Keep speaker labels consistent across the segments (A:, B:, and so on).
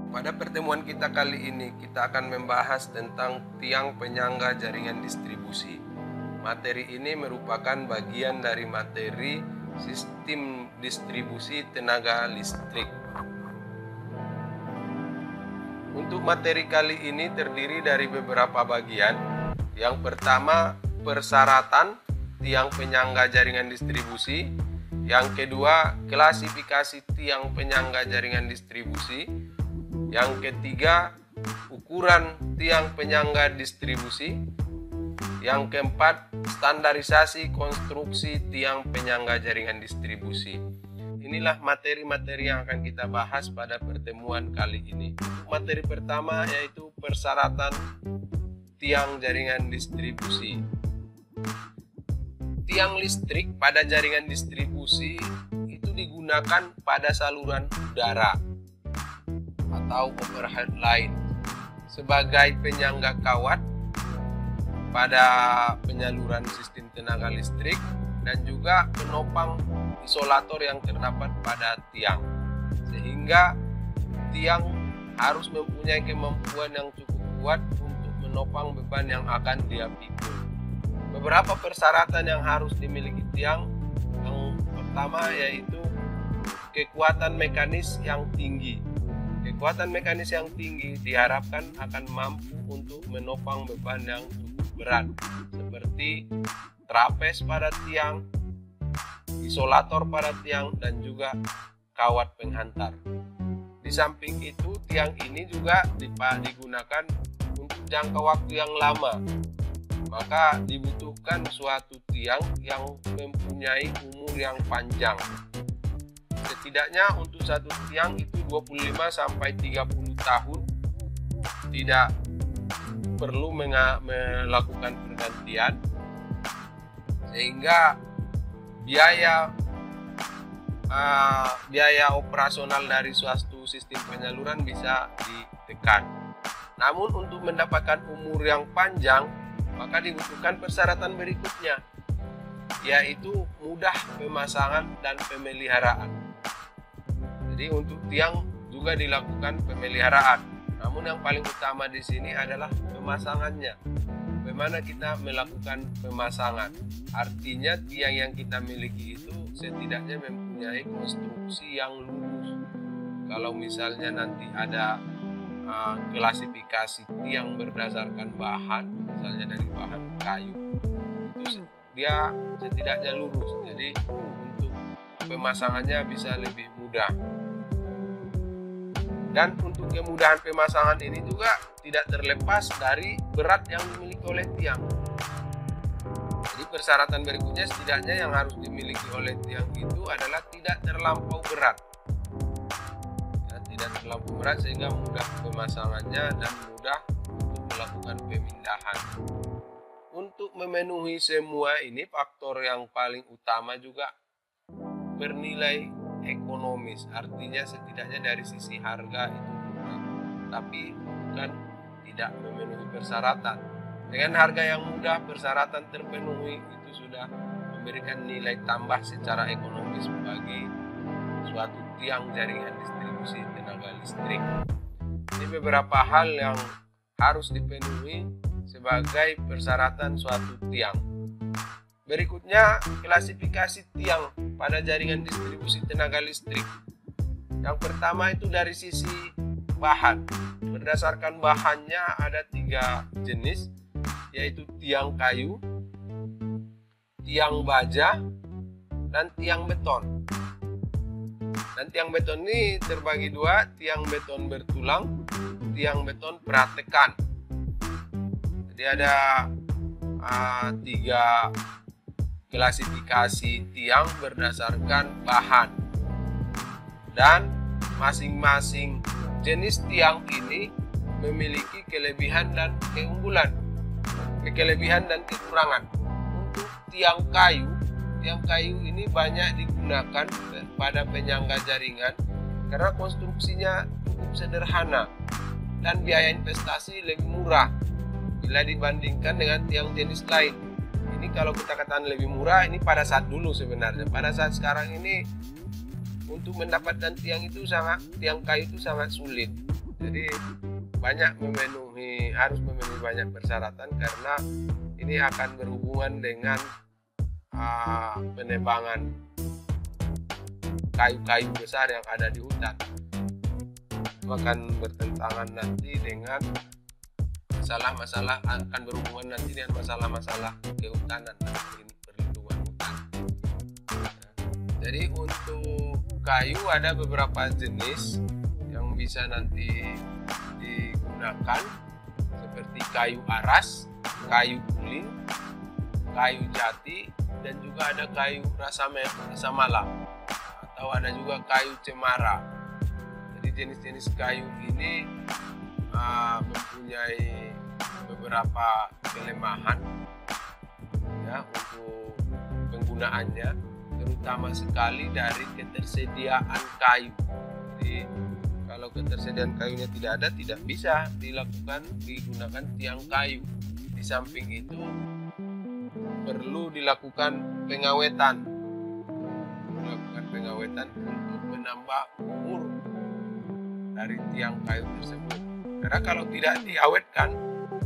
A: Pada pertemuan kita kali ini, kita akan membahas tentang tiang penyangga jaringan distribusi. Materi ini merupakan bagian dari materi sistem distribusi tenaga listrik. Untuk materi kali ini terdiri dari beberapa bagian. Yang pertama, persyaratan tiang penyangga jaringan distribusi. Yang kedua, klasifikasi tiang penyangga jaringan distribusi. Yang ketiga, ukuran tiang penyangga distribusi. Yang keempat, standarisasi konstruksi tiang penyangga jaringan distribusi. Inilah materi-materi yang akan kita bahas pada pertemuan kali ini. Materi pertama yaitu persyaratan tiang jaringan distribusi. Tiang listrik pada jaringan distribusi itu digunakan pada saluran udara atau overhead line sebagai penyangga kawat pada penyaluran sistem tenaga listrik dan juga penopang isolator yang terdapat pada tiang, sehingga tiang harus mempunyai kemampuan yang cukup kuat untuk menopang beban yang akan dia pikul. Beberapa persyaratan yang harus dimiliki tiang, yang pertama yaitu kekuatan mekanis yang tinggi. Kekuatan mekanis yang tinggi diharapkan akan mampu untuk menopang beban yang cukup berat, seperti trapes pada tiang, isolator pada tiang, dan juga kawat penghantar. Di samping itu, tiang ini juga digunakan untuk jangka waktu yang lama. Maka dibutuhkan suatu tiang yang mempunyai umur yang panjang. Setidaknya untuk satu tiang itu 25 sampai 30 tahun. Tidak perlu melakukan pergantian, sehingga biaya operasional dari suatu sistem penyaluran bisa ditekan. Namun untuk mendapatkan umur yang panjang, maka dibutuhkan persyaratan berikutnya, yaitu mudah pemasangan dan pemeliharaan. Jadi untuk tiang juga dilakukan pemeliharaan. Namun yang paling utama di sini adalah pemasangannya. Bagaimana kita melakukan pemasangan? Artinya tiang yang kita miliki itu setidaknya mempunyai konstruksi yang lurus. Kalau misalnya nanti ada klasifikasi tiang berdasarkan bahan, misalnya dari bahan kayu, itu dia setidaknya lurus. Jadi untuk pemasangannya bisa lebih mudah. Dan untuk kemudahan pemasangan ini juga tidak terlepas dari berat yang dimiliki oleh tiang. Jadi persyaratan berikutnya setidaknya yang harus dimiliki oleh tiang itu adalah tidak terlampau berat. Ya, tidak terlampau berat sehingga mudah pemasangannya dan mudah untuk melakukan pemindahan. Untuk memenuhi semua ini, faktor yang paling utama juga bernilai ekonomis, artinya setidaknya dari sisi harga itu murah, tapi bukan tidak memenuhi persyaratan. Dengan harga yang mudah, persyaratan terpenuhi, itu sudah memberikan nilai tambah secara ekonomis bagi suatu tiang jaringan distribusi tenaga listrik. Ini beberapa hal yang harus dipenuhi sebagai persyaratan suatu tiang. Berikutnya, klasifikasi tiang pada jaringan distribusi tenaga listrik. Yang pertama itu dari sisi bahan. Berdasarkan bahannya ada 3 jenis, yaitu tiang kayu, tiang baja, dan tiang beton. Dan tiang beton ini terbagi 2, tiang beton bertulang, tiang beton pratekan. Jadi ada 3 klasifikasi tiang berdasarkan bahan, dan masing-masing jenis tiang ini memiliki kelebihan dan keunggulan, kelebihan dan kekurangan. Untuk tiang kayu ini banyak digunakan pada penyangga jaringan karena konstruksinya cukup sederhana dan biaya investasi lebih murah bila dibandingkan dengan tiang jenis lain. Ini kalau kita katakan lebih murah, ini pada saat dulu sebenarnya. Pada saat sekarang ini untuk mendapatkan tiang kayu itu sangat sulit. Jadi harus memenuhi banyak persyaratan karena ini akan berhubungan dengan penebangan kayu-kayu besar yang ada di hutan. Itu akan bertentangan nanti dengan akan berhubungan nanti dengan masalah-masalah kehutanan dan perlindungan hutan. Jadi untuk kayu ada beberapa jenis yang bisa nanti digunakan seperti kayu aras, kayu ulin, kayu jati, dan juga ada kayu rasa malam, atau ada juga kayu cemara. Jadi jenis-jenis kayu ini mempunyai beberapa kelemahan ya untuk penggunaannya, terutama sekali dari ketersediaan kayu. Jadi kalau ketersediaan kayunya tidak ada, tidak bisa digunakan tiang kayu. Di samping itu perlu dilakukan pengawetan untuk menambah umur dari tiang kayu tersebut. Karena kalau tidak diawetkan,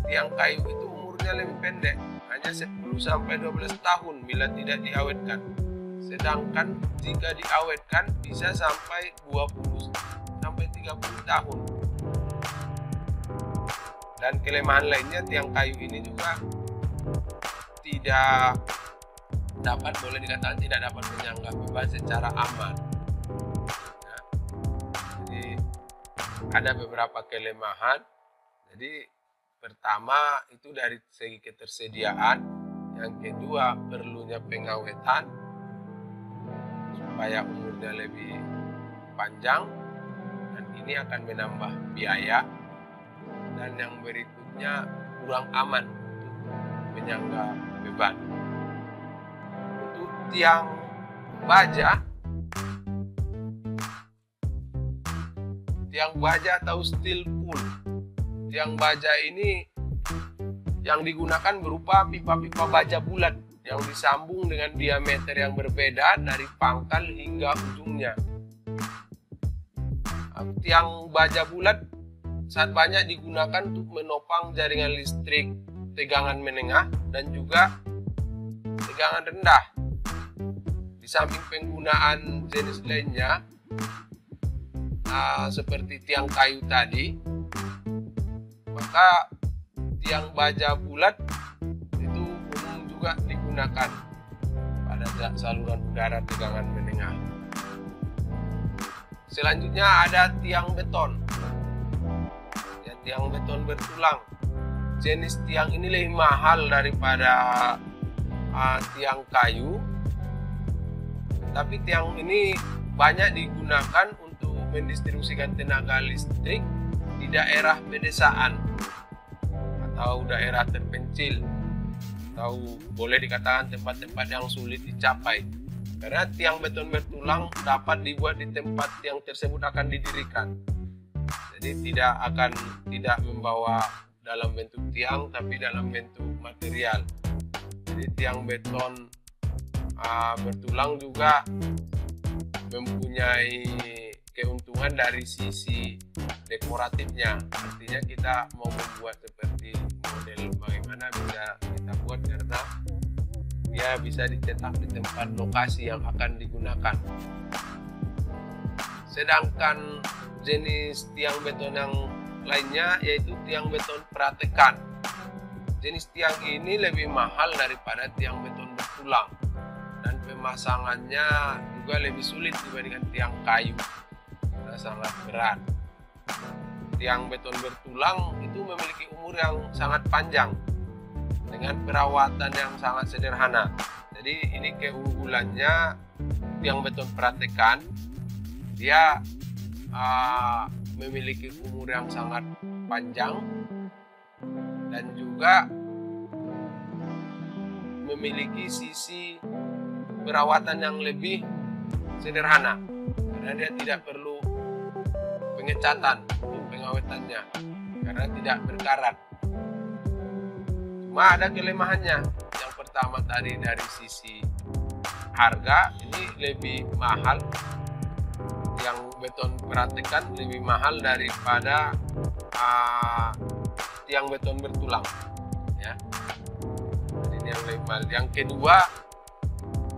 A: tiang kayu itu umurnya lebih pendek, hanya 10-12 tahun bila tidak diawetkan. Sedangkan jika diawetkan bisa sampai 20-30 tahun. Dan kelemahan lainnya, tiang kayu ini juga boleh dikatakan tidak dapat menyangga beban secara aman. Ya. Jadi ada beberapa kelemahan. Jadi pertama itu dari segi ketersediaan, yang kedua perlunya pengawetan supaya umurnya lebih panjang, dan ini akan menambah biaya, dan yang berikutnya kurang aman untuk menyangga beban. Untuk tiang baja atau steel pool. Tiang baja ini yang digunakan berupa pipa-pipa baja bulat yang disambung dengan diameter yang berbeda dari pangkal hingga ujungnya. Tiang baja bulat saat banyak digunakan untuk menopang jaringan listrik tegangan menengah dan juga tegangan rendah. Di samping penggunaan jenis lainnya seperti tiang kayu tadi, maka tiang baja bulat itu umum juga digunakan pada saluran udara tegangan menengah. Selanjutnya ada tiang beton. Ya, tiang beton bertulang. Jenis tiang ini lebih mahal daripada tiang kayu, tapi tiang ini banyak digunakan untuk mendistribusikan tenaga listrik di daerah pedesaan atau daerah terpencil, atau boleh dikatakan tempat-tempat yang sulit dicapai. Karena tiang beton bertulang dapat dibuat di tempat tiang tersebut akan didirikan. Jadi tidak membawa dalam bentuk tiang, tapi dalam bentuk material. Jadi tiang beton bertulang juga mempunyai keuntungan dari sisi dekoratifnya. Artinya kita mau membuat seperti model bagaimana bisa kita buat, karena dia bisa dicetak di tempat lokasi yang akan digunakan. Sedangkan jenis tiang beton yang lainnya yaitu tiang beton pratekan. Jenis tiang ini lebih mahal daripada tiang beton bertulang, dan pemasangannya juga lebih sulit dibandingkan tiang kayu, karena sangat berat. Tiang beton bertulang itu memiliki umur yang sangat panjang dengan perawatan yang sangat sederhana. Jadi ini keunggulannya tiang beton pratekan, dia memiliki umur yang sangat panjang dan juga memiliki sisi perawatan yang lebih sederhana, karena dia tidak perlu pengecatan untuk pengawetannya karena tidak berkarat. Cuma ada kelemahannya. Yang pertama tadi dari sisi harga, ini lebih mahal. Yang beton pratekan lebih mahal daripada tiang beton bertulang, ya. Jadi ini yang lebih mahal. Yang kedua,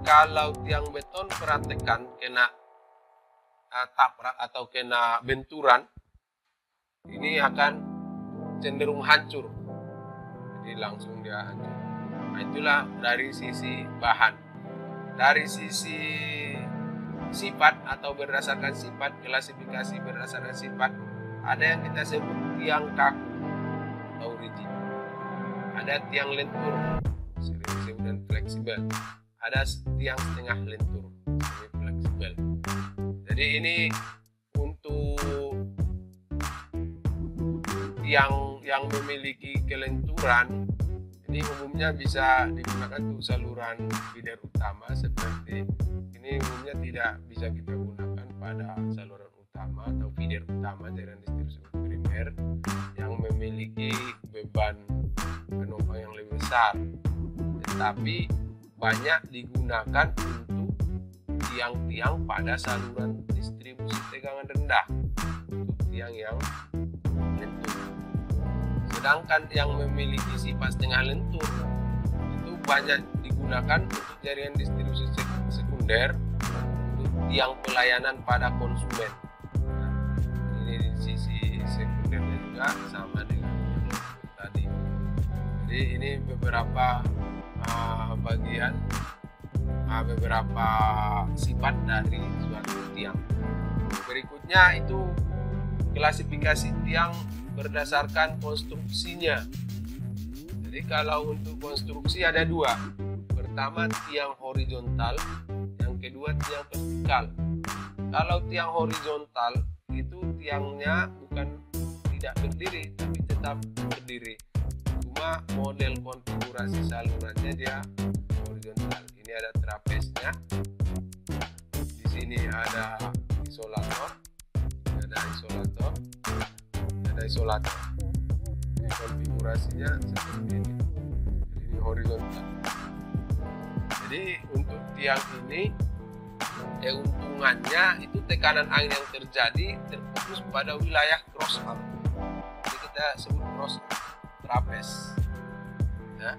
A: kalau tiang beton perhatikan kena tabrak atau kena benturan, ini akan cenderung hancur. Jadi langsung dia hancur. Nah, itulah dari sisi bahan. Dari sisi sifat atau berdasarkan sifat, klasifikasi berdasarkan sifat, ada yang kita sebut tiang kaku atau rigid. Ada tiang lentur, sering disebut dan fleksibel. Ada tiang setengah lentur, semi fleksibel. Jadi ini untuk tiang yang memiliki kelenturan, ini umumnya bisa digunakan untuk saluran feeder utama seperti ini. Umumnya tidak bisa kita gunakan pada saluran utama atau feeder utama jaringan distribusi primer yang memiliki beban penumpang yang lebih besar, tetapi banyak digunakan untuk tiang-tiang pada saluran distribusi tegangan rendah, untuk tiang yang lentur. Sedangkan yang memiliki sifat setengah lentur itu banyak digunakan untuk jaringan distribusi sekunder, untuk tiang pelayanan pada konsumen. Nah, ini di sisi sekundernya juga sama dengan yang tadi. Jadi ini beberapa bagian, beberapa sifat dari suatu tiang. Berikutnya itu klasifikasi tiang berdasarkan konstruksinya. Jadi kalau untuk konstruksi ada dua. Pertama tiang horizontal, yang kedua tiang vertikal. Kalau tiang horizontal itu tiangnya bukan tidak berdiri, tapi tetap berdiri. Cuma model konfigurasi salurannya dia horizontal. Ini ada trapesnya, di sini ada isolator, ada isolator. Ini konfigurasinya seperti ini. Jadi ini horizontal. Jadi untuk tiang ini keuntungannya itu tekanan angin yang terjadi terfokus pada wilayah cross arm. Jadi kita sebut cross trapes. Ya.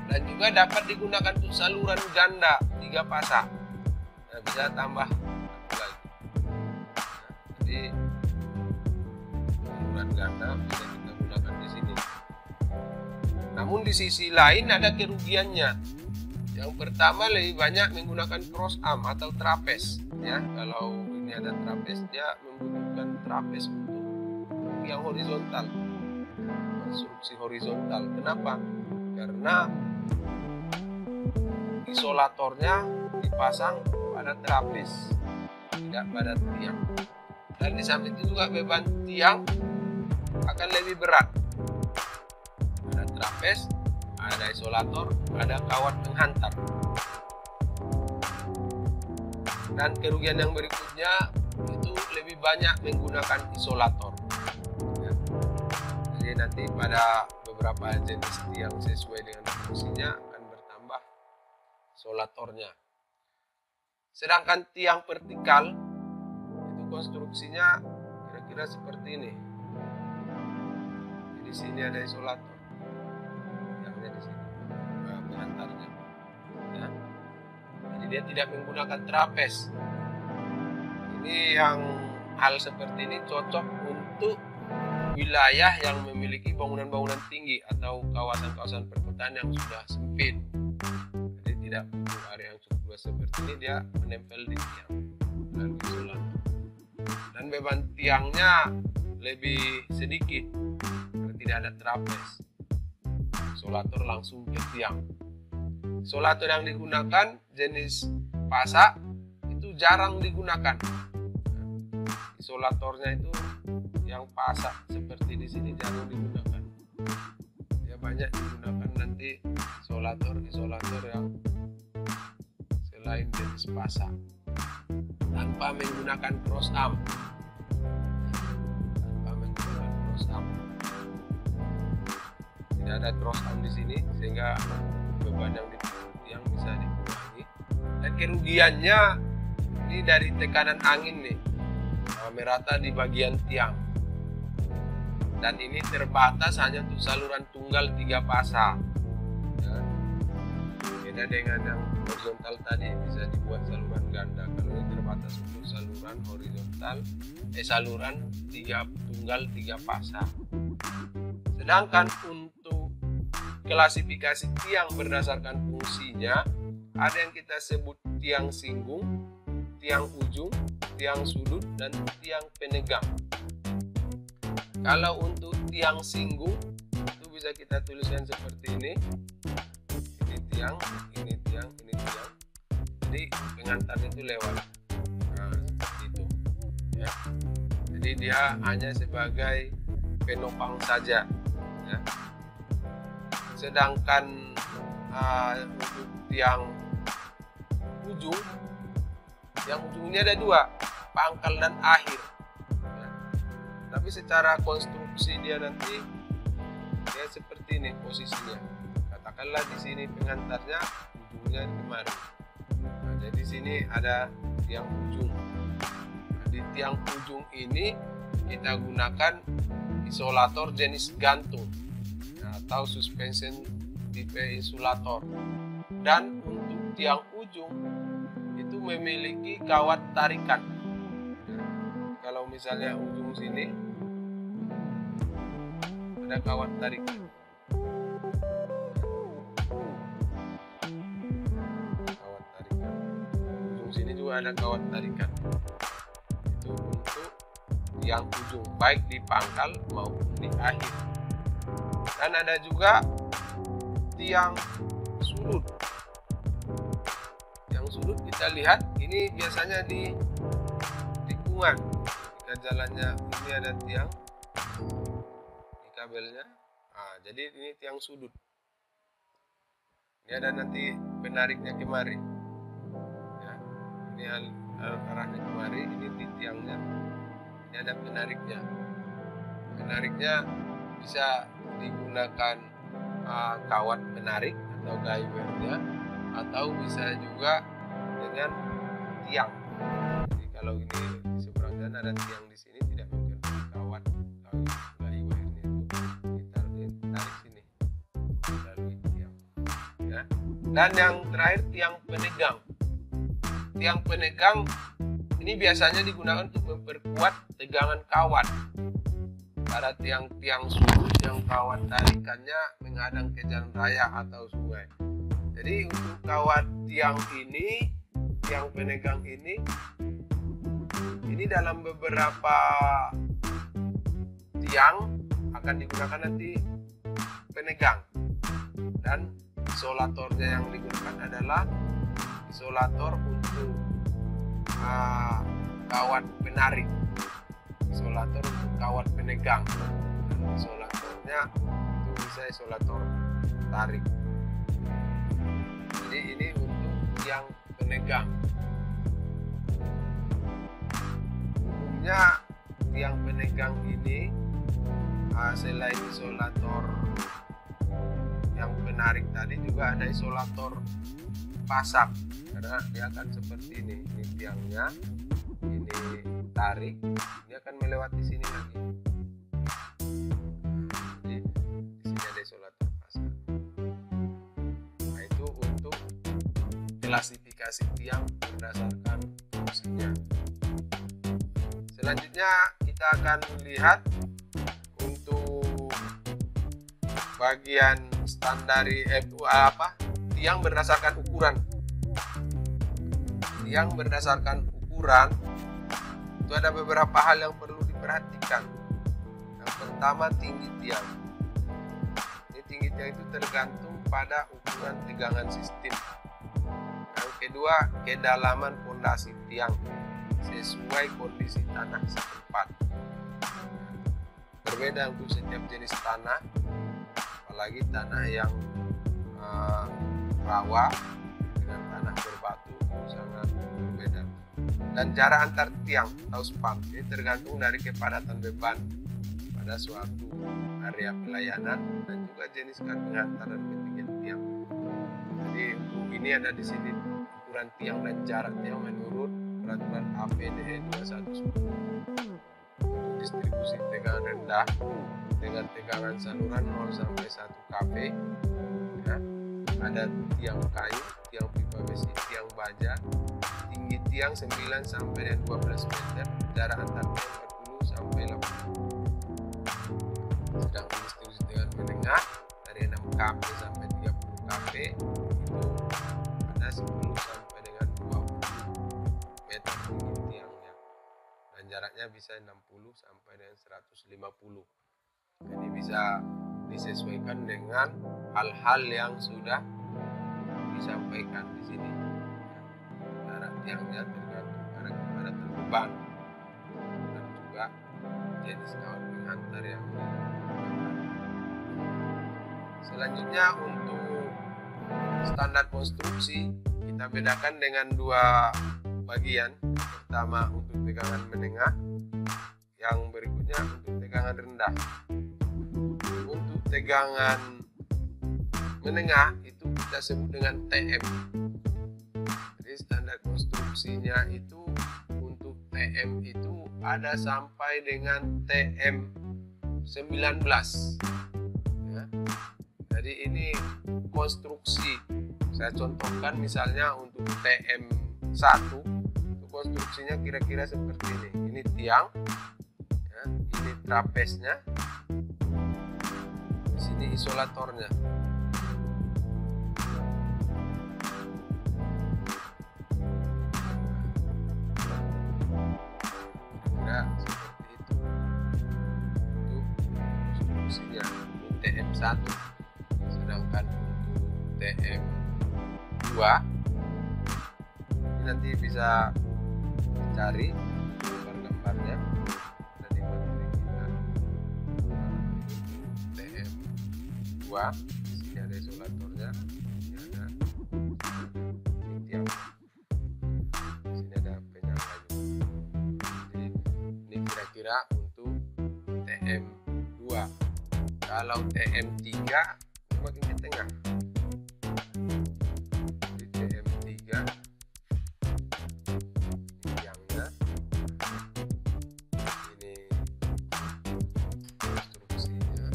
A: Dan juga dapat digunakan untuk saluran ganda 3 pasang. Nah, bisa tambah satu lagi. Nah, jadi saluran ganda bisa kita gunakan di sini. Namun di sisi lain ada kerugiannya. Yang pertama lebih banyak menggunakan cross arm atau trapes. Ya, kalau ini ada trapes, dia membutuhkan trapes untuk yang horizontal, konstruksi horizontal. Kenapa? Karena isolatornya dipasang pada trapes, tidak pada tiang. Dan di samping itu juga beban tiang akan lebih berat. Ada trapes, ada isolator, ada kawat penghantar. Dan kerugian yang berikutnya itu lebih banyak menggunakan isolator. Ya. Jadi nanti pada beberapa jenis tiang sesuai dengan fungsinya akan bertambah isolatornya. Sedangkan tiang vertikal itu konstruksinya kira-kira seperti ini. Di sini ada isolator, tiangnya di sini, penghantarnya. Ya. Jadi dia tidak menggunakan trapes. Ini yang hal seperti ini cocok untuk wilayah yang memiliki bangunan-bangunan tinggi atau kawasan-kawasan perkotaan yang sudah sempit. Jadi tidak butuh area yang cukup luas seperti ini, dia menempel di tiang lalu isolator. Dan beban tiangnya lebih sedikit karena tidak ada trapes. Isolator langsung ke tiang. Isolator yang digunakan jenis pasak itu jarang digunakan. Isolatornya itu yang pasak seperti di sini jarang digunakan. Dia banyak digunakan nanti isolator yang selain jenis pasak tanpa menggunakan cross arm. Tidak ada cross arm di sini sehingga beban yang bisa dikurangi. Dan kerugiannya ini dari tekanan angin nih, merata di bagian tiang. dan ini terbatas hanya untuk saluran tunggal 3 pasang. Ya. Beda dengan yang horizontal tadi bisa dibuat saluran ganda. Kalau ini terbatas untuk saluran horizontal, saluran tunggal 3 pasang. Sedangkan untuk klasifikasi tiang berdasarkan fungsinya, ada yang kita sebut tiang singgung, tiang ujung, tiang sudut, dan tiang penegang. Kalau untuk tiang singgung itu bisa kita tuliskan seperti ini. Ini tiang, ini tiang, ini tiang. Jadi pengantarnya itu lewat. Nah, seperti itu. Ya. Jadi dia hanya sebagai penopang saja. Ya. Sedangkan untuk tiang ujung ini ada 2, pangkal dan akhir. Ya. Tapi secara konstruksi dia nanti dia seperti ini posisinya. Katakanlah di sini pengantarnya, ujungnya kemari. Nah, jadi di sini ada tiang ujung. Nah, di tiang ujung ini kita gunakan isolator jenis gantung, nah, atau suspension tipe insulator. Dan untuk tiang ujung itu memiliki kawat tarikan. Nah, kalau misalnya ujung sini ada kawat tarikan. Kawat tarikan. Ujung sini juga ada kawat tarikan. Itu untuk tiang ujung, baik di pangkal maupun di akhir. Dan ada juga tiang sudut. Sudut kita lihat ini biasanya di tikungan. Jika jalannya ini ada tiang di kabelnya, nah, jadi ini tiang sudut. Ini ada nanti penariknya kemari. Ya, ini arahnya kemari, ini di tiangnya. Ini ada penariknya. Penariknya bisa digunakan kawat penarik atau guy-wire-nya, atau bisa juga dengan tiang. Jadi kalau ini di seberang sana ada tiang di sini, tidak mungkin kawat guy-wire-nya itu ditarik sini melalui tiang. Ya. Dan yang terakhir tiang penegang. Tiang penegang ini biasanya digunakan untuk memperkuat tegangan kawat. Pada tiang-tiang sudut yang kawat tarikannya menghadang ke jalan raya atau sungai. Jadi untuk kawat tiang ini, tiang penegang ini dalam beberapa tiang akan digunakan nanti penegang, dan isolatornya yang digunakan adalah isolator untuk kawat penarik, isolator untuk kawat penegang, dan isolatornya itu bisa isolator tarik. Jadi ini untuk tiang penegang. Umumnya tiang penegang ini selain isolator yang penarik tadi, juga ada isolator pasak, karena dia akan seperti ini tiangnya, ini tarik, dia akan melewati sini lagi. Jadi di sini ada isolator pasak. Nah, itu untuk klasifikasi tiang berdasarkan fungsinya. Selanjutnya kita akan lihat untuk bagian standar tiang berdasarkan ukuran. Tiang berdasarkan ukuran itu ada beberapa hal yang perlu diperhatikan. Yang pertama, tinggi tiang. Ini tinggi tiang itu tergantung pada ukuran tegangan sistem. Yang kedua, kedalaman fondasi tiang sesuai kondisi tanah setempat. Berbeda untuk setiap jenis tanah, apalagi tanah yang rawa dengan tanah berbatu sangat berbeda. Dan jarak antar tiang atau span ini tergantung dari kepadatan beban pada suatu area pelayanan dan juga jenis pengantar dan ketinggian tiang. Jadi untuk ini ada di sini ukuran tiang dan jarak tiang menurut peraturan APDE 2110. Distribusi tegangan rendah dengan tegangan saluran 0 sampai 1 kV ya. Ada tiang kayu, tiang pipa besi, tiang baja, tinggi tiang 9 sampai dengan 12 meter, jarak antar tiang 40 sampai 80. Sedangkan distribusi tegangan menengah dari 6 kV sampai 30 kV itu ada 10 sampai dengan 20 meter tinggi tiangnya, dan jaraknya bisa 60 sampai dengan 150. Jadi bisa disesuaikan dengan hal-hal yang sudah disampaikan di sini. Jarak tiangnya tergantung pada kepadatan beban dan juga jenis kawat penghantar yang digunakan. Selanjutnya untuk standar konstruksi kita bedakan dengan dua bagian. Pertama untuk tegangan menengah, yang berikutnya untuk tegangan rendah. Untuk tegangan menengah itu kita sebut dengan TM. Jadi standar konstruksinya itu untuk TM itu ada sampai dengan TM 19 ya. Jadi ini konstruksi, saya contohkan misalnya untuk TM1 itu konstruksinya kira-kira seperti ini. Ini tiang ya, ini trapesnya, di sini isolatornya. Kira seperti itu untuk konstruksinya. Ini TM1. Sedangkan untuk TM2 ini nanti bisa dicari gambar-gambarnya dari materi kita. TM2 di sini ada isolatornya, ini ada tiang, di sini ada penyangga juga. Jadi ini kira-kira untuk TM2. Kalau TM3 makin ke tengah. Di TM3 ini tiangnya, ini konstruksinya,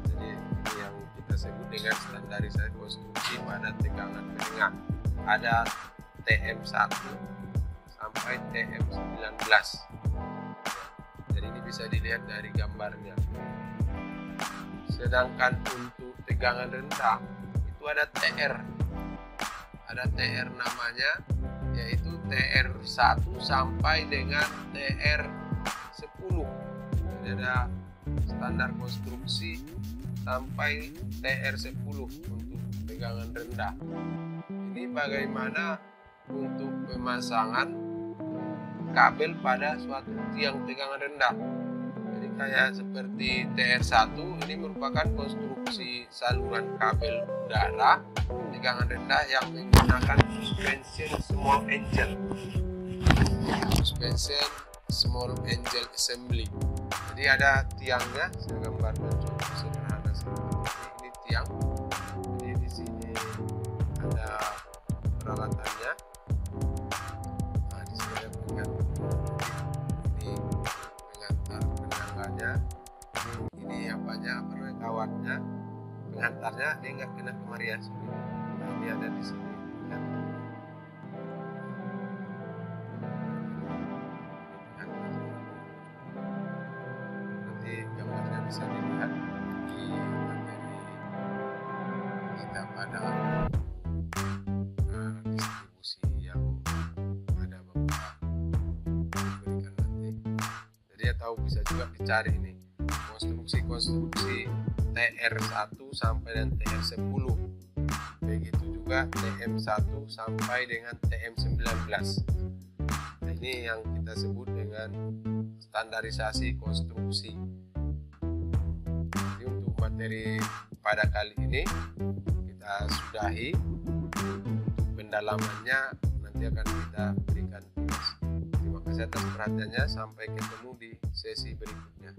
A: jadi ini yang kita sebut dengan standarisasi konstruksi pada tegangan menengah. Ada TM1 sampai TM19. Jadi ini bisa dilihat dari gambarnya. Sedangkan untuk tegangan rendah itu ada TR. Ada TR namanya, yaitu TR1 sampai dengan TR10. Jadi ada standar konstruksi sampai TR10 untuk tegangan rendah. Ini bagaimana untuk pemasangan kabel pada suatu tiang tegangan rendah. Jadi kayak seperti TR1 ini merupakan konstruksi saluran kabel udara tegangan rendah yang menggunakan suspension small angel. Suspension small angel assembly. Jadi ada tiangnya, saya gambarkan contoh sederhana seperti ini tiang. Jadi di sini ada peralatannya. Ini apanya, kawatnya, penghantarnya dia nggak kena kemari ya. Nah, ini ada di sini kan. Nanti gambarnya bisa dilihat di materi kita pada distribusi yang ada Bapak berikan nanti. Jadi ya tahu, bisa juga dicari ini konstruksi TR1 sampai dengan TR10. Begitu juga TM1 sampai dengan TM19. Nah, ini yang kita sebut dengan standarisasi konstruksi. Jadi untuk materi pada kali ini kita sudahi. Untuk pendalamannya nanti akan kita berikan tugas. Terima kasih atas perhatiannya. Sampai ketemu di sesi berikutnya.